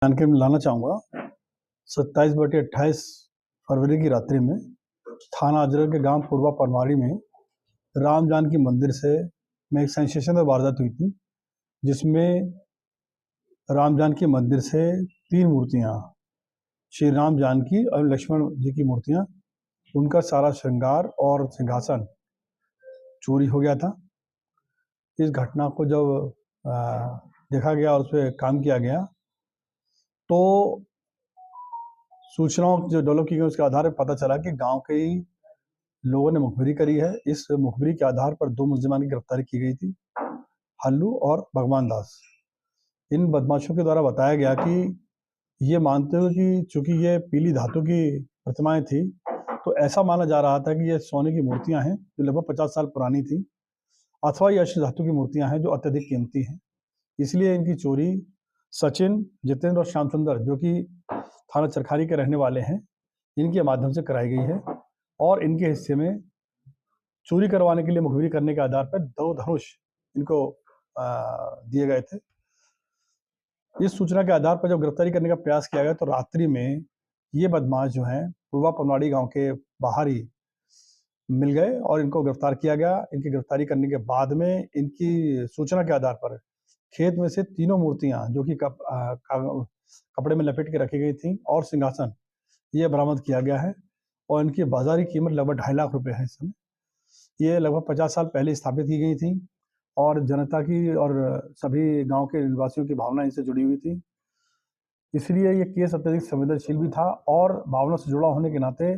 जानकारी में लाना चाहूँगा। 27/28 फरवरी की रात्रि में थाना अजरक के गांव पूर्वा पनवाड़ी में राम जानकी मंदिर से में एक सेंसेशनल वारदात हुई थी, जिसमें राम जानकी मंदिर से 3 मूर्तियाँ, श्री राम जानकी और लक्ष्मण जी की मूर्तियाँ, उनका सारा श्रृंगार और सिंहासन चोरी हो गया था। इस घटना को जब देखा गया और उस पर काम किया गया तो सूचनाओं जो डेवलप की गई उसके आधार पर पता चला कि गांव के ही लोगों ने मुखबिरी करी है। इस मुखबिरी के आधार पर 2 मुलजिमान की गिरफ्तारी की गई थी, हल्लू और भगवान दास। इन बदमाशों के द्वारा बताया गया कि ये मानते हुए कि चूंकि ये पीली धातु की प्रतिमाएं थी, तो ऐसा माना जा रहा था कि ये सोने की मूर्तियां हैं जो लगभग 50 साल पुरानी थी, अथवा ये अश्व धातु की मूर्तियां हैं जो अत्यधिक कीमती हैं। इसलिए इनकी चोरी सचिन, जितेंद्र और श्याम सुंदर, जो कि थाना चरखारी के रहने वाले हैं, इनके माध्यम से कराई गई है। और इनके हिस्से में चोरी करवाने के लिए मुखबिरी करने के आधार पर 2 धनुष इनको दिए गए थे। इस सूचना के आधार पर जब गिरफ्तारी करने का प्रयास किया गया तो रात्रि में ये बदमाश जो हैं पूर्वा पनवाड़ी गांव के बाहर ही मिल गए और इनको गिरफ्तार किया गया। इनकी गिरफ्तारी करने के बाद में इनकी सूचना के आधार पर खेत में से 3 मूर्तियां जो कि कपड़े में लपेट के रखी गई थी और सिंहासन, ये बरामद किया गया है और इनकी बाजारी कीमत लगभग 2.5 लाख रुपए है। इस समय ये लगभग 50 साल पहले स्थापित की गई थी और जनता की और सभी गांव के निवासियों की भावना इनसे जुड़ी हुई थी। इसलिए ये केस अत्यधिक संवेदनशील भी था और भावना से जुड़ा होने के नाते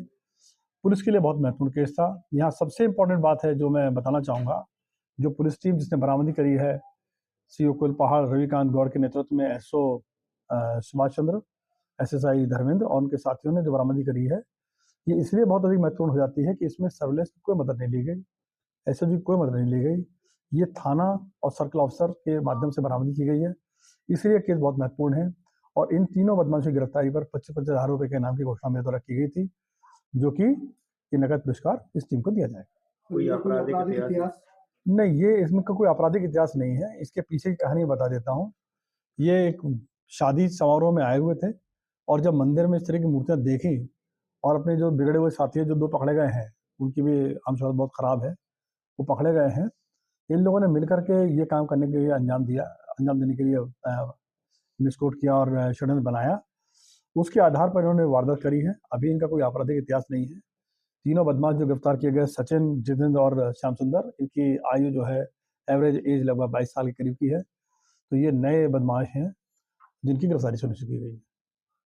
पुलिस के लिए बहुत महत्वपूर्ण केस था। यहाँ सबसे इम्पोर्टेंट बात है जो मैं बताना चाहूँगा, जो पुलिस टीम जिसने बरामदी करी है, सीओ कुलपहाड़ रविकांत गौड़ के नेतृत्व में एसओ सुभाष चंद्र, एसएसआई धर्मेंद्र और उनके साथियों ने जो बरामदी करी है, ये इसलिए बहुत अधिक महत्वपूर्ण हो जाती है कि इसमें सर्विलेंस की कोई मदद नहीं ली गई, एसओजी की कोई मदद नहीं ली गई। ये थाना और सर्कल ऑफिसर के माध्यम से बरामदी की गई है, इसलिए केस बहुत महत्वपूर्ण है। और इन तीनों बदमाशों की गिरफ्तारी पर 25-25 हज़ार रुपये के इनाम की घोषणा मेरे द्वारा की गई थी, जो कि ये नकद पुरस्कार इस टीम को दिया जाएगा। कोई आपराधिक इतिहास? नहीं, ये इसमें का कोई आपराधिक इतिहास नहीं है। इसके पीछे की कहानी बता देता हूँ। ये एक शादी समारोह में आए हुए थे और जब मंदिर में इस तरह की मूर्तियां देखी और अपने जो बिगड़े हुए साथी हैं, जो 2 पकड़े गए हैं, उनकी भी आमशहरत बहुत खराब है, वो पकड़े गए हैं। इन लोगों ने मिलकर के ये काम करने के लिए अंजाम देने के लिए विस्फोट किया और षड्यंत्र बनाया। उसके आधार पर इन्होंने वारदात करी है। अभी इनका कोई आपराधिक इतिहास नहीं है। तीनों बदमाश जो गिरफ्तार किए गए, सचिन, जितेंद्र और श्याम सुंदर, इनकी आयु जो है एवरेज एज लगभग 22 साल के करीब की है। तो ये नए बदमाश हैं जिनकी गिरफ्तारी सुनिश्चित की गई है।